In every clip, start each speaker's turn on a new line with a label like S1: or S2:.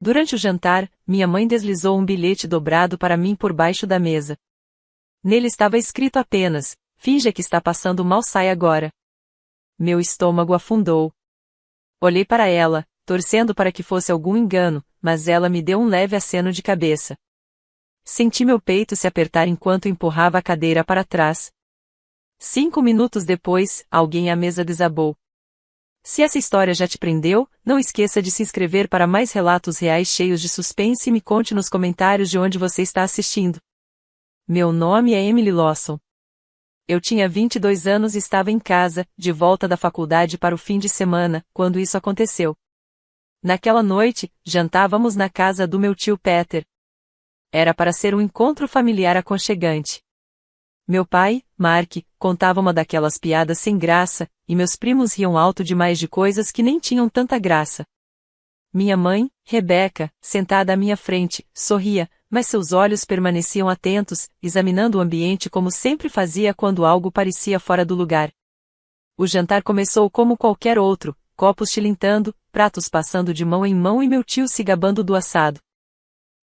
S1: Durante o jantar, minha mãe deslizou um bilhete dobrado para mim por baixo da mesa. Nele estava escrito apenas: finja que está passando mal, sai agora. Meu estômago afundou. Olhei para ela, torcendo para que fosse algum engano, mas ela me deu um leve aceno de cabeça. Senti meu peito se apertar enquanto empurrava a cadeira para trás. 5 minutos depois, alguém à mesa desabou. Se essa história já te prendeu, não esqueça de se inscrever para mais relatos reais cheios de suspense e me conte nos comentários de onde você está assistindo. Meu nome é Emily Lawson. Eu tinha 22 anos e estava em casa, de volta da faculdade para o fim de semana, quando isso aconteceu. Naquela noite, jantávamos na casa do meu tio Peter. Era para ser um encontro familiar aconchegante. Meu pai, Mark, contava uma daquelas piadas sem graça, e meus primos riam alto demais de coisas que nem tinham tanta graça. Minha mãe, Rebecca, sentada à minha frente, sorria, mas seus olhos permaneciam atentos, examinando o ambiente como sempre fazia quando algo parecia fora do lugar. O jantar começou como qualquer outro, copos tilintando, pratos passando de mão em mão e meu tio se gabando do assado.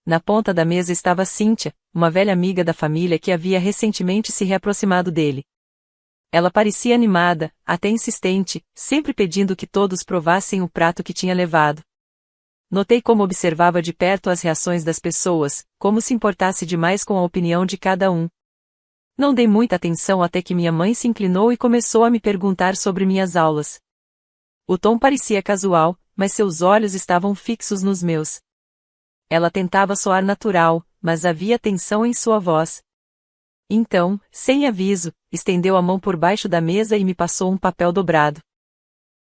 S1: Na ponta da mesa estava Cynthia, uma velha amiga da família que havia recentemente se reaproximado dele. Ela parecia animada, até insistente, sempre pedindo que todos provassem o prato que tinha levado. Notei como observava de perto as reações das pessoas, como se importasse demais com a opinião de cada um. Não dei muita atenção até que minha mãe se inclinou e começou a me perguntar sobre minhas aulas. O tom parecia casual, mas seus olhos estavam fixos nos meus. Ela tentava soar natural, mas havia tensão em sua voz. Então, sem aviso, estendeu a mão por baixo da mesa e me passou um papel dobrado.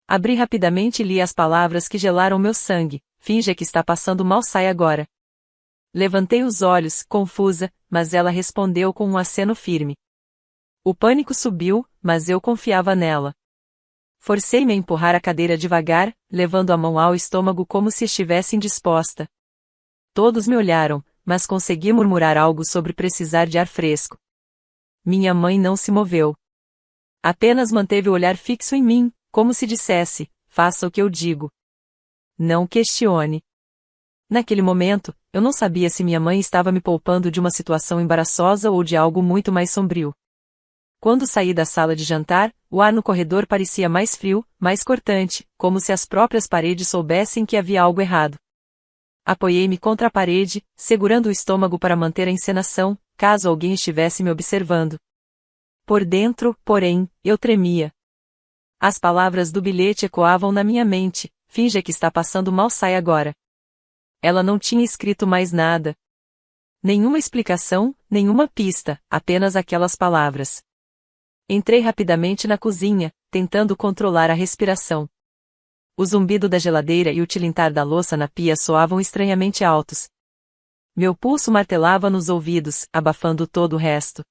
S1: Abri rapidamente e li as palavras que gelaram meu sangue: finja que está passando mal, sai agora. Levantei os olhos, confusa, mas ela respondeu com um aceno firme. O pânico subiu, mas eu confiava nela. Forcei-me a empurrar a cadeira devagar, levando a mão ao estômago como se estivesse indisposta. Todos me olharam, mas consegui murmurar algo sobre precisar de ar fresco. Minha mãe não se moveu. Apenas manteve o olhar fixo em mim, como se dissesse: faça o que eu digo. Não questione. Naquele momento, eu não sabia se minha mãe estava me poupando de uma situação embaraçosa ou de algo muito mais sombrio. Quando saí da sala de jantar, o ar no corredor parecia mais frio, mais cortante, como se as próprias paredes soubessem que havia algo errado. Apoiei-me contra a parede, segurando o estômago para manter a encenação, caso alguém estivesse me observando. Por dentro, porém, eu tremia. As palavras do bilhete ecoavam na minha mente: finja que está passando mal, sai agora. Ela não tinha escrito mais nada. Nenhuma explicação, nenhuma pista, apenas aquelas palavras. Entrei rapidamente na cozinha, tentando controlar a respiração. O zumbido da geladeira e o tilintar da louça na pia soavam estranhamente altos. Meu pulso martelava nos ouvidos, abafando todo o resto.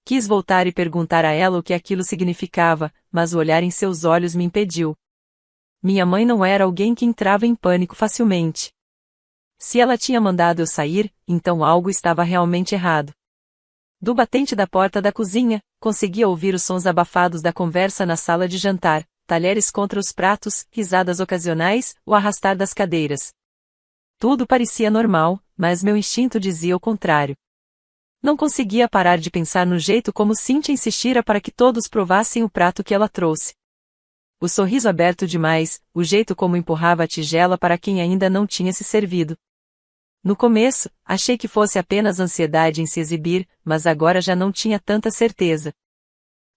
S1: Quis voltar e perguntar a ela o que aquilo significava, mas o olhar em seus olhos me impediu. Minha mãe não era alguém que entrava em pânico facilmente. Se ela tinha mandado eu sair, então algo estava realmente errado. Do batente da porta da cozinha, conseguia ouvir os sons abafados da conversa na sala de jantar, talheres contra os pratos, risadas ocasionais, o arrastar das cadeiras. Tudo parecia normal, mas meu instinto dizia o contrário. Não conseguia parar de pensar no jeito como Cynthia insistira para que todos provassem o prato que ela trouxe. O sorriso aberto demais, o jeito como empurrava a tigela para quem ainda não tinha se servido. No começo, achei que fosse apenas ansiedade em se exibir, mas agora já não tinha tanta certeza.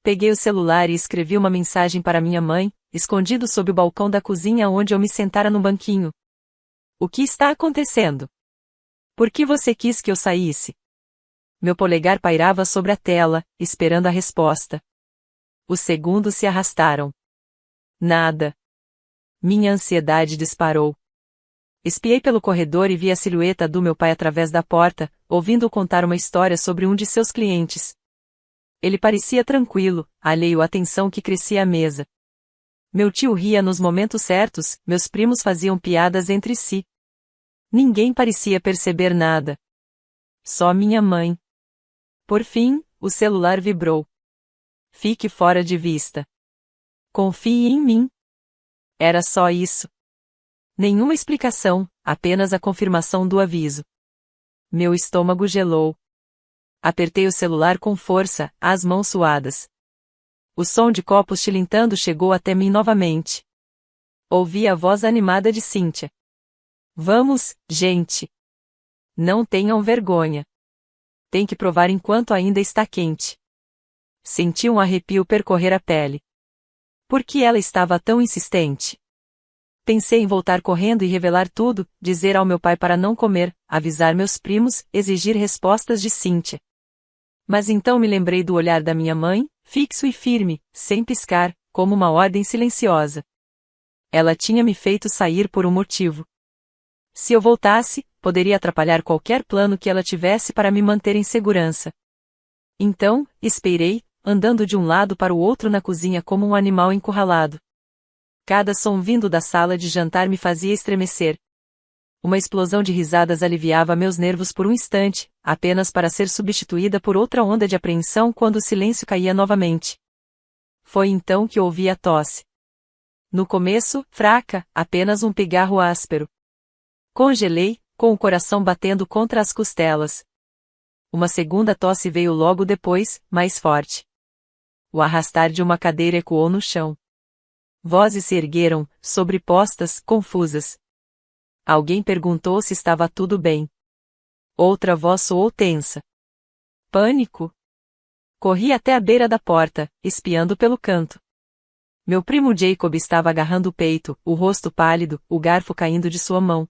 S1: Peguei o celular e escrevi uma mensagem para minha mãe, escondido sob o balcão da cozinha onde eu me sentara no banquinho. O que está acontecendo? Por que você quis que eu saísse? Meu polegar pairava sobre a tela, esperando a resposta. Os segundos se arrastaram. Nada. Minha ansiedade disparou. Espiei pelo corredor e vi a silhueta do meu pai através da porta, ouvindo-o contar uma história sobre um de seus clientes. Ele parecia tranquilo, alheio à tensão que crescia à mesa. Meu tio ria nos momentos certos, meus primos faziam piadas entre si. Ninguém parecia perceber nada. Só minha mãe. Por fim, o celular vibrou. Fique fora de vista. Confie em mim. Era só isso. Nenhuma explicação, apenas a confirmação do aviso. Meu estômago gelou. Apertei o celular com força, as mãos suadas. O som de copos tilintando chegou até mim novamente. Ouvi a voz animada de Cíntia. Vamos, gente! Não tenham vergonha. Tem que provar enquanto ainda está quente. Senti um arrepio percorrer a pele. Por que ela estava tão insistente? Pensei em voltar correndo e revelar tudo, dizer ao meu pai para não comer, avisar meus primos, exigir respostas de Cíntia. Mas então me lembrei do olhar da minha mãe, fixo e firme, sem piscar, como uma ordem silenciosa. Ela tinha me feito sair por um motivo. Se eu voltasse, poderia atrapalhar qualquer plano que ela tivesse para me manter em segurança. Então, esperei, andando de um lado para o outro na cozinha como um animal encurralado. Cada som vindo da sala de jantar me fazia estremecer. Uma explosão de risadas aliviava meus nervos por um instante, apenas para ser substituída por outra onda de apreensão quando o silêncio caía novamente. Foi então que ouvi a tosse. No começo, fraca, apenas um pigarro áspero. Congelei, com o coração batendo contra as costelas. Uma segunda tosse veio logo depois, mais forte. O arrastar de uma cadeira ecoou no chão. Vozes se ergueram, sobrepostas, confusas. Alguém perguntou se estava tudo bem. Outra voz soou tensa. Pânico? Corri até a beira da porta, espiando pelo canto. Meu primo Jacob estava agarrando o peito, o rosto pálido, o garfo caindo de sua mão.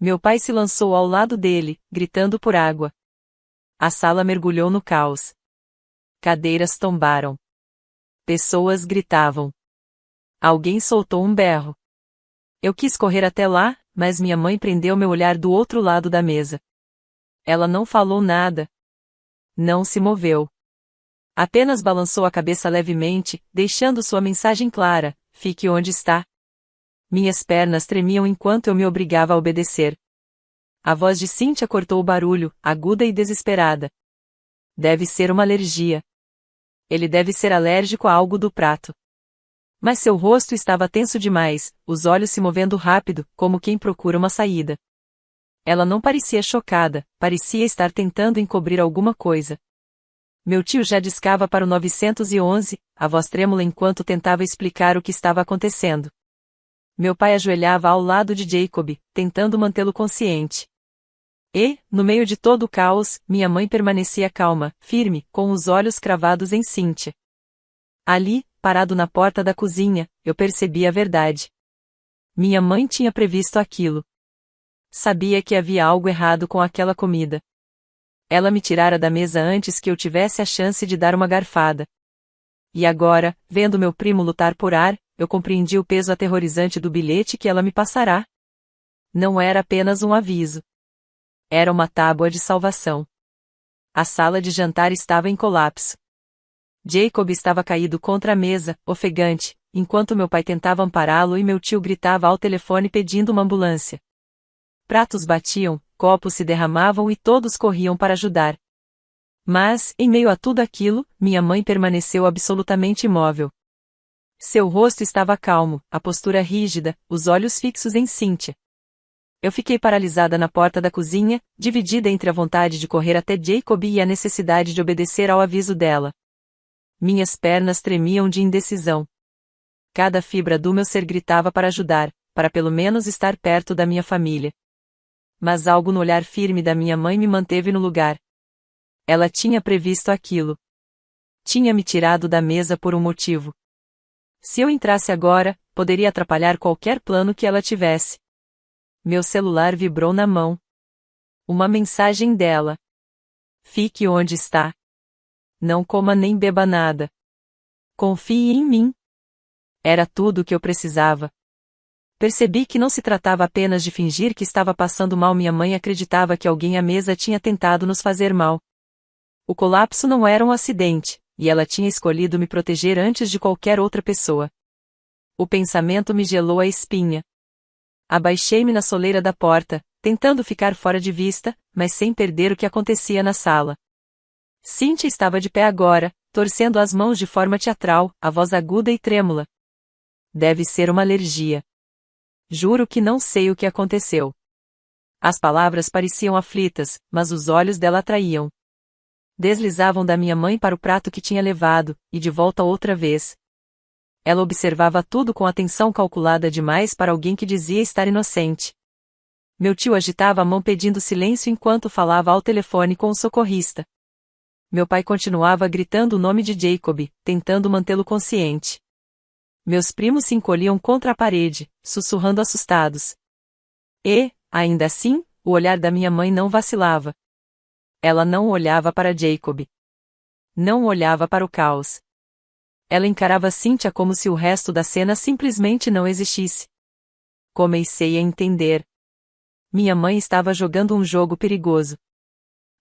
S1: Meu pai se lançou ao lado dele, gritando por água. A sala mergulhou no caos. Cadeiras tombaram. Pessoas gritavam. Alguém soltou um berro. Eu quis correr até lá, mas minha mãe prendeu meu olhar do outro lado da mesa. Ela não falou nada. Não se moveu. Apenas balançou a cabeça levemente, deixando sua mensagem clara: fique onde está. Minhas pernas tremiam enquanto eu me obrigava a obedecer. A voz de Cíntia cortou o barulho, aguda e desesperada. Deve ser uma alergia. Ele deve ser alérgico a algo do prato. Mas seu rosto estava tenso demais, os olhos se movendo rápido, como quem procura uma saída. Ela não parecia chocada, parecia estar tentando encobrir alguma coisa. Meu tio já discava para o 911, a voz trêmula enquanto tentava explicar o que estava acontecendo. Meu pai ajoelhava ao lado de Jacob, tentando mantê-lo consciente. E, no meio de todo o caos, minha mãe permanecia calma, firme, com os olhos cravados em Cíntia. Ali, parado na porta da cozinha, eu percebi a verdade. Minha mãe tinha previsto aquilo. Sabia que havia algo errado com aquela comida. Ela me tirara da mesa antes que eu tivesse a chance de dar uma garfada. E agora, vendo meu primo lutar por ar, eu compreendi o peso aterrorizante do bilhete que ela me passará. Não era apenas um aviso. Era uma tábua de salvação. A sala de jantar estava em colapso. Jacob estava caído contra a mesa, ofegante, enquanto meu pai tentava ampará-lo e meu tio gritava ao telefone pedindo uma ambulância. Pratos batiam, copos se derramavam e todos corriam para ajudar. Mas, em meio a tudo aquilo, minha mãe permaneceu absolutamente imóvel. Seu rosto estava calmo, a postura rígida, os olhos fixos em Cíntia. Eu fiquei paralisada na porta da cozinha, dividida entre a vontade de correr até Jacob e a necessidade de obedecer ao aviso dela. Minhas pernas tremiam de indecisão. Cada fibra do meu ser gritava para ajudar, para pelo menos estar perto da minha família. Mas algo no olhar firme da minha mãe me manteve no lugar. Ela tinha previsto aquilo. Tinha me tirado da mesa por um motivo. Se eu entrasse agora, poderia atrapalhar qualquer plano que ela tivesse. Meu celular vibrou na mão. Uma mensagem dela. Fique onde está. Não coma nem beba nada. Confie em mim. Era tudo o que eu precisava. Percebi que não se tratava apenas de fingir que estava passando mal. Minha mãe acreditava que alguém à mesa tinha tentado nos fazer mal. O colapso não era um acidente, e ela tinha escolhido me proteger antes de qualquer outra pessoa. O pensamento me gelou a espinha. Abaixei-me na soleira da porta, tentando ficar fora de vista, mas sem perder o que acontecia na sala. Cíntia estava de pé agora, torcendo as mãos de forma teatral, a voz aguda e trêmula. Deve ser uma alergia. Juro que não sei o que aconteceu. As palavras pareciam aflitas, mas os olhos dela atraíam. Deslizavam da minha mãe para o prato que tinha levado, e de volta outra vez. Ela observava tudo com atenção calculada demais para alguém que dizia estar inocente. Meu tio agitava a mão pedindo silêncio enquanto falava ao telefone com o socorrista. Meu pai continuava gritando o nome de Jacob, tentando mantê-lo consciente. Meus primos se encolhiam contra a parede, sussurrando assustados. E, ainda assim, o olhar da minha mãe não vacilava. Ela não olhava para Jacob. Não olhava para o caos. Ela encarava Cynthia como se o resto da cena simplesmente não existisse. Comecei a entender. Minha mãe estava jogando um jogo perigoso.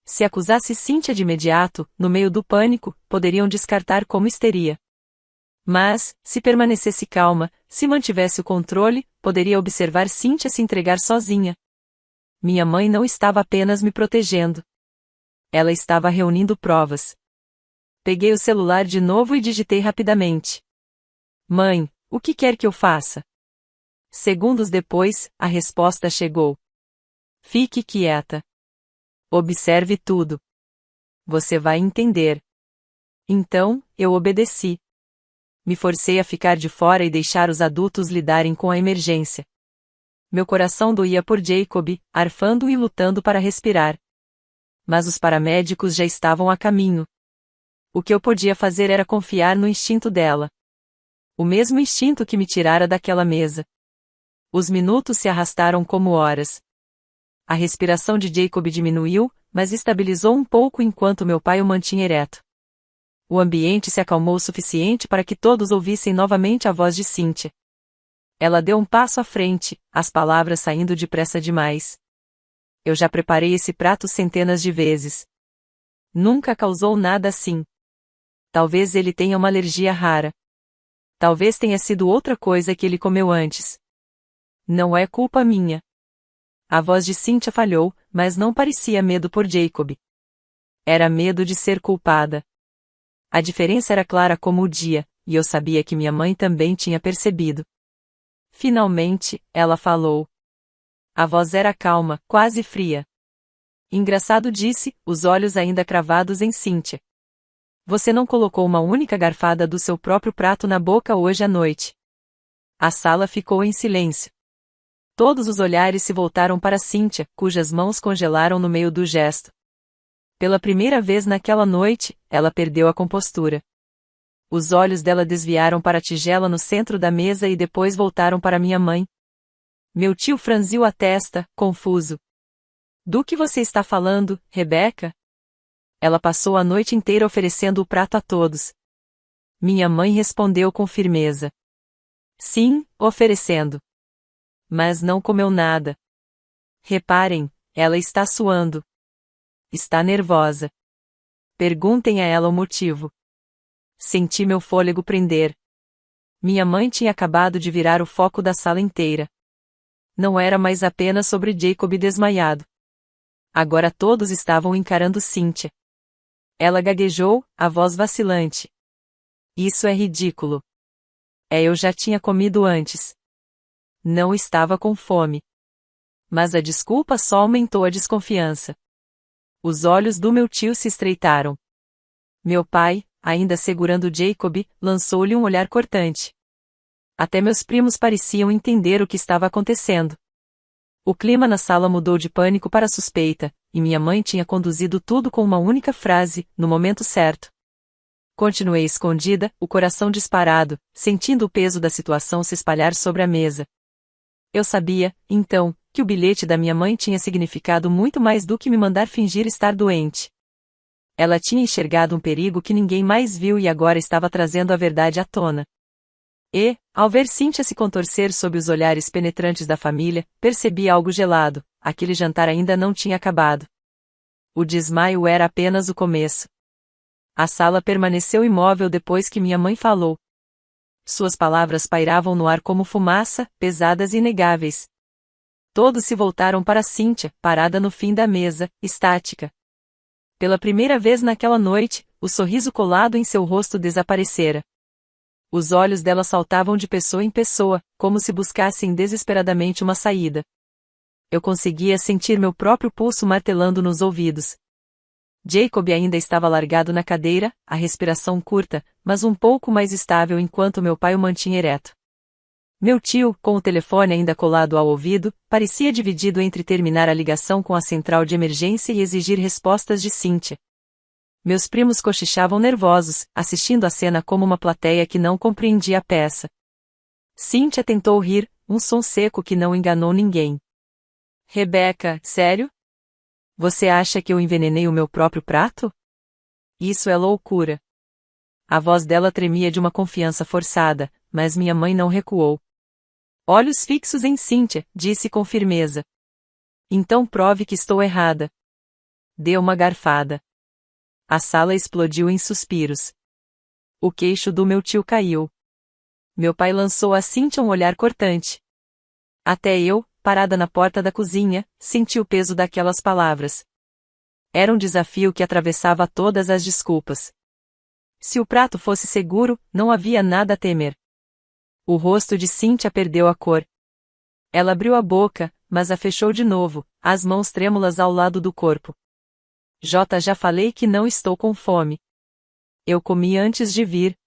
S1: Se acusasse Cynthia de imediato, no meio do pânico, poderiam descartar como histeria. Mas, se permanecesse calma, se mantivesse o controle, poderia observar Cynthia se entregar sozinha. Minha mãe não estava apenas me protegendo. Ela estava reunindo provas. Peguei o celular de novo e digitei rapidamente. Mãe, o que quer que eu faça? Segundos depois, a resposta chegou. Fique quieta. Observe tudo. Você vai entender. Então, eu obedeci. Me forcei a ficar de fora e deixar os adultos lidarem com a emergência. Meu coração doía por Jacob, arfando e lutando para respirar. Mas os paramédicos já estavam a caminho. O que eu podia fazer era confiar no instinto dela. O mesmo instinto que me tirara daquela mesa. Os minutos se arrastaram como horas. A respiração de Jacob diminuiu, mas estabilizou um pouco enquanto meu pai o mantinha ereto. O ambiente se acalmou o suficiente para que todos ouvissem novamente a voz de Cynthia. Ela deu um passo à frente, as palavras saindo depressa demais. Eu já preparei esse prato centenas de vezes. Nunca causou nada assim. Talvez ele tenha uma alergia rara. Talvez tenha sido outra coisa que ele comeu antes. Não é culpa minha. A voz de Cynthia falhou, mas não parecia medo por Jacob. Era medo de ser culpada. A diferença era clara como o dia, e eu sabia que minha mãe também tinha percebido. Finalmente, ela falou. A voz era calma, quase fria. Engraçado, disse, os olhos ainda cravados em Cynthia. Você não colocou uma única garfada do seu próprio prato na boca hoje à noite. A sala ficou em silêncio. Todos os olhares se voltaram para Cynthia, cujas mãos congelaram no meio do gesto. Pela primeira vez naquela noite, ela perdeu a compostura. Os olhos dela desviaram para a tigela no centro da mesa e depois voltaram para minha mãe. Meu tio franziu a testa, confuso. Do que você está falando, Rebecca? Ela passou a noite inteira oferecendo o prato a todos. Minha mãe respondeu com firmeza. Sim, oferecendo. Mas não comeu nada. Reparem, ela está suando. Está nervosa. Perguntem a ela o motivo. Senti meu fôlego prender. Minha mãe tinha acabado de virar o foco da sala inteira. Não era mais apenas sobre Jacob desmaiado. Agora todos estavam encarando Cynthia. Ela gaguejou, a voz vacilante. Isso é ridículo. Eu já tinha comido antes. Não estava com fome. Mas a desculpa só aumentou a desconfiança. Os olhos do meu tio se estreitaram. Meu pai, ainda segurando Jacob, lançou-lhe um olhar cortante. Até meus primos pareciam entender o que estava acontecendo. O clima na sala mudou de pânico para suspeita, e minha mãe tinha conduzido tudo com uma única frase, no momento certo. Continuei escondida, o coração disparado, sentindo o peso da situação se espalhar sobre a mesa. Eu sabia, então, que o bilhete da minha mãe tinha significado muito mais do que me mandar fingir estar doente. Ela tinha enxergado um perigo que ninguém mais viu e agora estava trazendo a verdade à tona. E, ao ver Cynthia se contorcer sob os olhares penetrantes da família, percebi algo gelado, aquele jantar ainda não tinha acabado. O desmaio era apenas o começo. A sala permaneceu imóvel depois que minha mãe falou. Suas palavras pairavam no ar como fumaça, pesadas e inegáveis. Todos se voltaram para Cynthia, parada no fim da mesa, estática. Pela primeira vez naquela noite, o sorriso colado em seu rosto desaparecera. Os olhos dela saltavam de pessoa em pessoa, como se buscassem desesperadamente uma saída. Eu conseguia sentir meu próprio pulso martelando nos ouvidos. Jacob ainda estava largado na cadeira, a respiração curta, mas um pouco mais estável enquanto meu pai o mantinha ereto. Meu tio, com o telefone ainda colado ao ouvido, parecia dividido entre terminar a ligação com a central de emergência e exigir respostas de Cynthia. Meus primos cochichavam nervosos, assistindo a cena como uma plateia que não compreendia a peça. Cynthia tentou rir, um som seco que não enganou ninguém. Rebecca, sério? Você acha que eu envenenei o meu próprio prato? Isso é loucura. A voz dela tremia de uma confiança forçada, mas minha mãe não recuou. Olhos fixos em Cynthia, disse com firmeza. Então prove que estou errada. Deu uma garfada. A sala explodiu em suspiros. O queixo do meu tio caiu. Meu pai lançou a Cynthia um olhar cortante. Até eu, parada na porta da cozinha, senti o peso daquelas palavras. Era um desafio que atravessava todas as desculpas. Se o prato fosse seguro, não havia nada a temer. O rosto de Cynthia perdeu a cor. Ela abriu a boca, mas a fechou de novo, as mãos trêmulas ao lado do corpo. Já falei que não estou com fome. Eu comi antes de vir.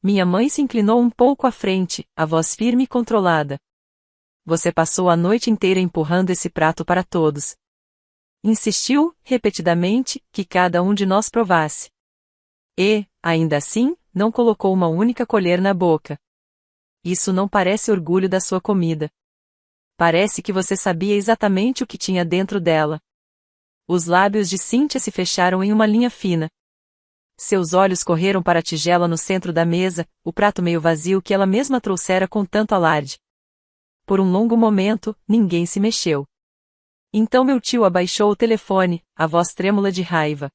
S1: Minha mãe se inclinou um pouco à frente, a voz firme e controlada. Você passou a noite inteira empurrando esse prato para todos. Insistiu, repetidamente, que cada um de nós provasse. E, ainda assim, não colocou uma única colher na boca. Isso não parece orgulho da sua comida. Parece que você sabia exatamente o que tinha dentro dela. Os lábios de Cynthia se fecharam em uma linha fina. Seus olhos correram para a tigela no centro da mesa, o prato meio vazio que ela mesma trouxera com tanto alarde. Por um longo momento, ninguém se mexeu. Então meu tio abaixou o telefone, a voz trêmula de raiva.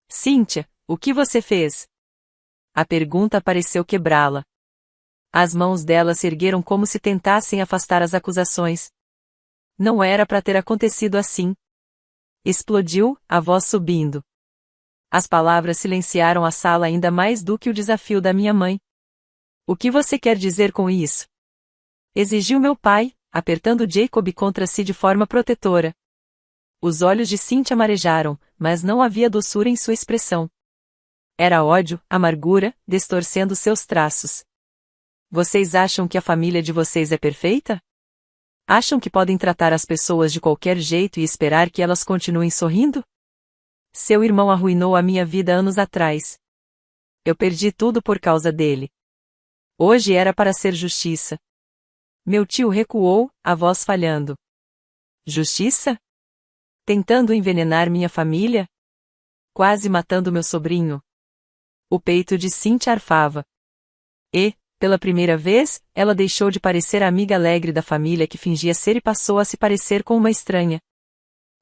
S1: Cynthia, o que você fez? A pergunta pareceu quebrá-la. As mãos dela se ergueram como se tentassem afastar as acusações. Não era para ter acontecido assim. Explodiu, a voz subindo. As palavras silenciaram a sala ainda mais do que o desafio da minha mãe. O que você quer dizer com isso? Exigiu meu pai, apertando Jacob contra si de forma protetora. Os olhos de Cynthia marejaram, mas não havia doçura em sua expressão. Era ódio, amargura, distorcendo seus traços. Vocês acham que a família de vocês é perfeita? Acham que podem tratar as pessoas de qualquer jeito e esperar que elas continuem sorrindo? Seu irmão arruinou a minha vida anos atrás. Eu perdi tudo por causa dele. Hoje era para ser justiça. Meu tio recuou, a voz falhando. Justiça? Tentando envenenar minha família? Quase matando meu sobrinho. O peito de Cynthia arfava. E, pela primeira vez, ela deixou de parecer a amiga alegre da família que fingia ser e passou a se parecer com uma estranha.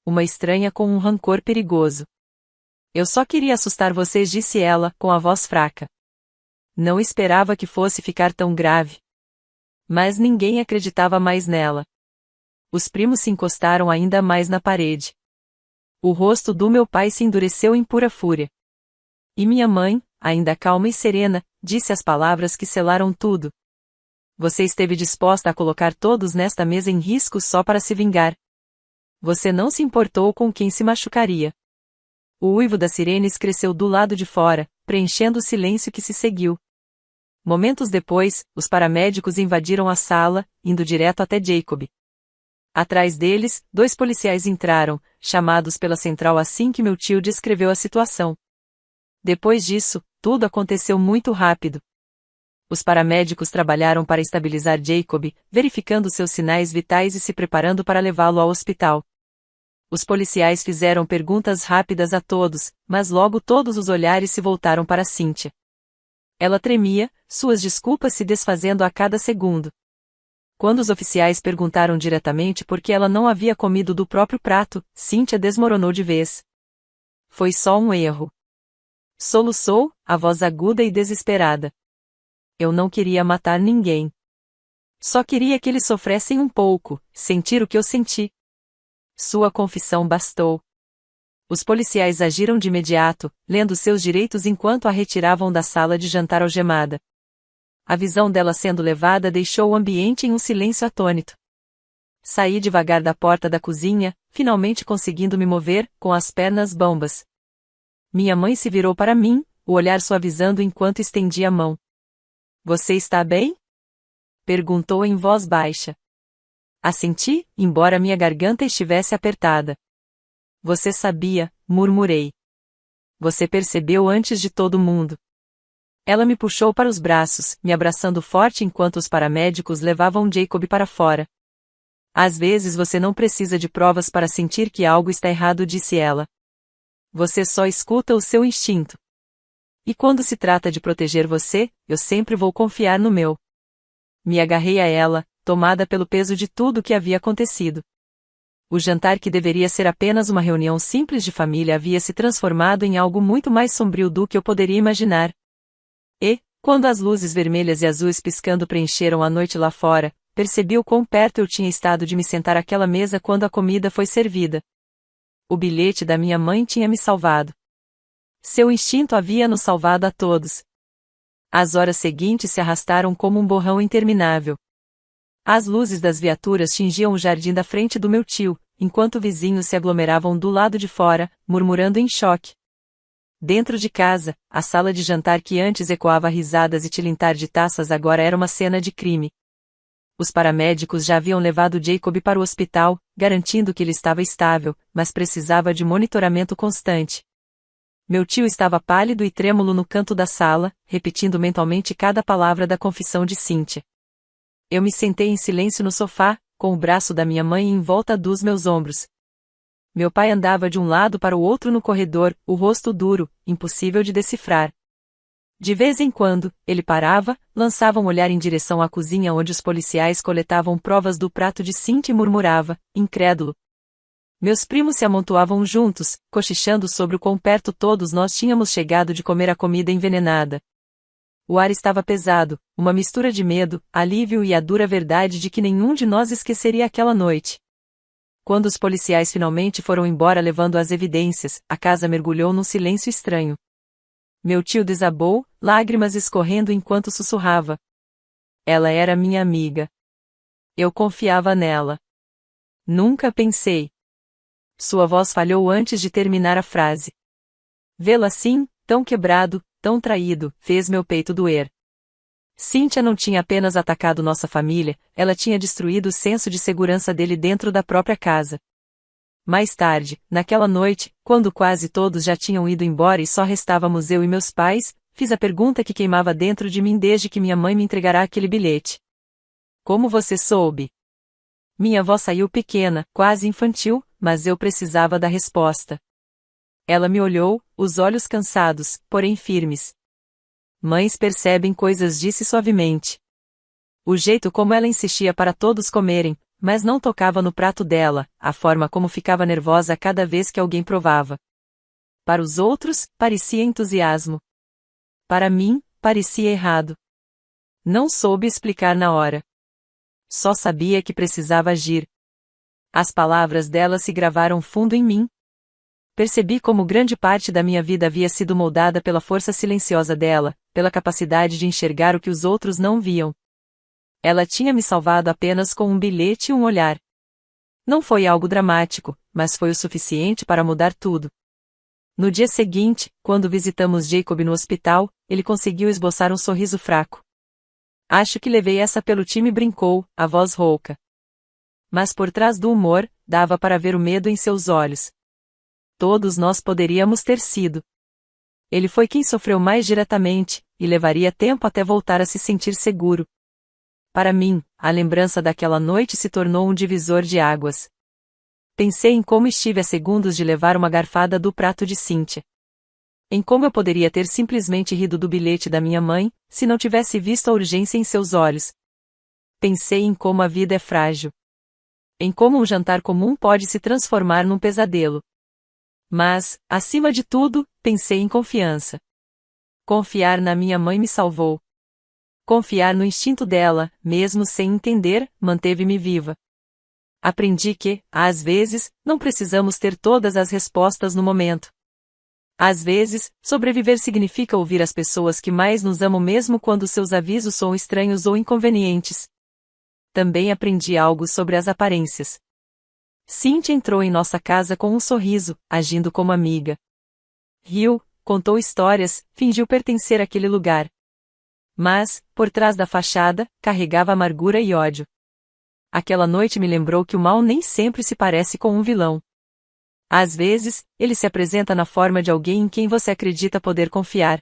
S1: Uma estranha com um rancor perigoso. Eu só queria assustar vocês, disse ela, com a voz fraca. Não esperava que fosse ficar tão grave. Mas ninguém acreditava mais nela. Os primos se encostaram ainda mais na parede. O rosto do meu pai se endureceu em pura fúria. E minha mãe, ainda calma e serena, disse as palavras que selaram tudo. Você esteve disposta a colocar todos nesta mesa em risco só para se vingar. Você não se importou com quem se machucaria. O uivo das sirenes cresceu do lado de fora, preenchendo o silêncio que se seguiu. Momentos depois, os paramédicos invadiram a sala, indo direto até Jacob. Atrás deles, 2 policiais entraram, chamados pela central assim que meu tio descreveu a situação. Depois disso, tudo aconteceu muito rápido. Os paramédicos trabalharam para estabilizar Jacob, verificando seus sinais vitais e se preparando para levá-lo ao hospital. Os policiais fizeram perguntas rápidas a todos, mas logo todos os olhares se voltaram para Cynthia. Ela tremia, suas desculpas se desfazendo a cada segundo. Quando os oficiais perguntaram diretamente por que ela não havia comido do próprio prato, Cynthia desmoronou de vez. Foi só um erro. Soluçou, a voz aguda e desesperada. Eu não queria matar ninguém. Só queria que eles sofressem um pouco, sentir o que eu senti. Sua confissão bastou. Os policiais agiram de imediato, lendo seus direitos enquanto a retiravam da sala de jantar algemada. A visão dela sendo levada deixou o ambiente em um silêncio atônito. Saí devagar da porta da cozinha, finalmente conseguindo me mover, com as pernas bambas. Minha mãe se virou para mim, o olhar suavizando enquanto estendia a mão. Você está bem? Perguntou em voz baixa. Assenti, embora minha garganta estivesse apertada. Você sabia, murmurei. Você percebeu antes de todo mundo. Ela me puxou para os braços, me abraçando forte enquanto os paramédicos levavam Jacob para fora. Às vezes você não precisa de provas para sentir que algo está errado, disse ela. Você só escuta o seu instinto. E quando se trata de proteger você, eu sempre vou confiar no meu. Me agarrei a ela, tomada pelo peso de tudo o que havia acontecido. O jantar, que deveria ser apenas uma reunião simples de família, havia se transformado em algo muito mais sombrio do que eu poderia imaginar. E, quando as luzes vermelhas e azuis piscando preencheram a noite lá fora, percebi o quão perto eu tinha estado de me sentar àquela mesa quando a comida foi servida. O bilhete da minha mãe tinha me salvado. Seu instinto havia nos salvado a todos. As horas seguintes se arrastaram como um borrão interminável. As luzes das viaturas tingiam o jardim da frente do meu tio, enquanto vizinhos se aglomeravam do lado de fora, murmurando em choque. Dentro de casa, a sala de jantar, que antes ecoava risadas e tilintar de taças, agora era uma cena de crime. Os paramédicos já haviam levado Jacob para o hospital, garantindo que ele estava estável, mas precisava de monitoramento constante. Meu tio estava pálido e trêmulo no canto da sala, repetindo mentalmente cada palavra da confissão de Cynthia. Eu me sentei em silêncio no sofá, com o braço da minha mãe em volta dos meus ombros. Meu pai andava de um lado para o outro no corredor, o rosto duro, impossível de decifrar. De vez em quando, ele parava, lançava um olhar em direção à cozinha onde os policiais coletavam provas do prato de Cynthia e murmurava, incrédulo. Meus primos se amontoavam juntos, cochichando sobre o quão perto todos nós tínhamos chegado de comer a comida envenenada. O ar estava pesado, uma mistura de medo, alívio e a dura verdade de que nenhum de nós esqueceria aquela noite. Quando os policiais finalmente foram embora levando as evidências, a casa mergulhou num silêncio estranho. Meu tio desabou, lágrimas escorrendo enquanto sussurrava. Ela era minha amiga. Eu confiava nela. Nunca pensei. Sua voz falhou antes de terminar a frase. Vê-lo assim, tão quebrado, tão traído, fez meu peito doer. Cynthia não tinha apenas atacado nossa família, ela tinha destruído o senso de segurança dele dentro da própria casa. Mais tarde, naquela noite, quando quase todos já tinham ido embora e só restávamos eu e meus pais, fiz a pergunta que queimava dentro de mim desde que minha mãe me entregará aquele bilhete. Como você soube? Minha voz saiu pequena, quase infantil, mas eu precisava da resposta. Ela me olhou, os olhos cansados, porém firmes. Mães percebem coisas, disse suavemente. O jeito como ela insistia para todos comerem, mas não tocava no prato dela, a forma como ficava nervosa cada vez que alguém provava. Para os outros, parecia entusiasmo. Para mim, parecia errado. Não soube explicar na hora. Só sabia que precisava agir. As palavras dela se gravaram fundo em mim. Percebi como grande parte da minha vida havia sido moldada pela força silenciosa dela, pela capacidade de enxergar o que os outros não viam. Ela tinha me salvado apenas com um bilhete e um olhar. Não foi algo dramático, mas foi o suficiente para mudar tudo. No dia seguinte, quando visitamos Jacob no hospital, ele conseguiu esboçar um sorriso fraco. Acho que levei essa pelo time, brincou, a voz rouca. Mas por trás do humor, dava para ver o medo em seus olhos. Todos nós poderíamos ter sido. Ele foi quem sofreu mais diretamente, e levaria tempo até voltar a se sentir seguro. Para mim, a lembrança daquela noite se tornou um divisor de águas. Pensei em como estive a segundos de levar uma garfada do prato de Cynthia. Em como eu poderia ter simplesmente rido do bilhete da minha mãe, se não tivesse visto a urgência em seus olhos. Pensei em como a vida é frágil. Em como um jantar comum pode se transformar num pesadelo. Mas, acima de tudo, pensei em confiança. Confiar na minha mãe me salvou. Confiar no instinto dela, mesmo sem entender, manteve-me viva. Aprendi que, às vezes, não precisamos ter todas as respostas no momento. Às vezes, sobreviver significa ouvir as pessoas que mais nos amam mesmo quando seus avisos são estranhos ou inconvenientes. também aprendi algo sobre as aparências. Cynthia entrou em nossa casa com um sorriso, agindo como amiga. Riu, contou histórias, fingiu pertencer àquele lugar. Mas, por trás da fachada, carregava amargura e ódio. Aquela noite me lembrou que o mal nem sempre se parece com um vilão. Às vezes, ele se apresenta na forma de alguém em quem você acredita poder confiar.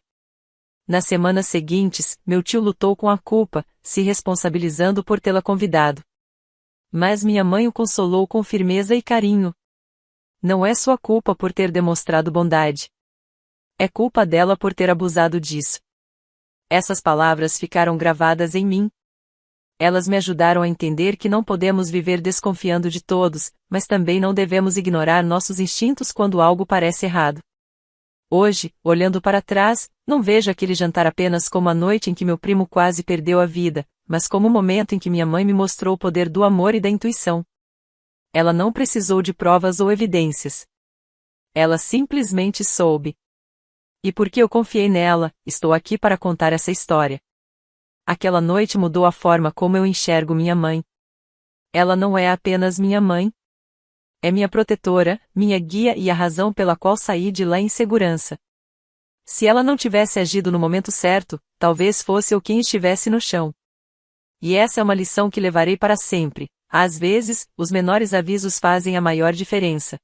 S1: Nas semanas seguintes, meu tio lutou com a culpa, se responsabilizando por tê-la convidado. Mas minha mãe o consolou com firmeza e carinho. Não é sua culpa por ter demonstrado bondade. É culpa dela por ter abusado disso. Essas palavras ficaram gravadas em mim. Elas me ajudaram a entender que não podemos viver desconfiando de todos, mas também não devemos ignorar nossos instintos quando algo parece errado. Hoje, olhando para trás, não vejo aquele jantar apenas como a noite em que meu primo quase perdeu a vida, mas como o momento em que minha mãe me mostrou o poder do amor e da intuição. Ela não precisou de provas ou evidências. Ela simplesmente soube. E porque eu confiei nela, estou aqui para contar essa história. Aquela noite mudou a forma como eu enxergo minha mãe. Ela não é apenas minha mãe. É minha protetora, minha guia e a razão pela qual saí de lá em segurança. Se ela não tivesse agido no momento certo, talvez fosse eu quem estivesse no chão. E essa é uma lição que levarei para sempre. Às vezes, os menores avisos fazem a maior diferença.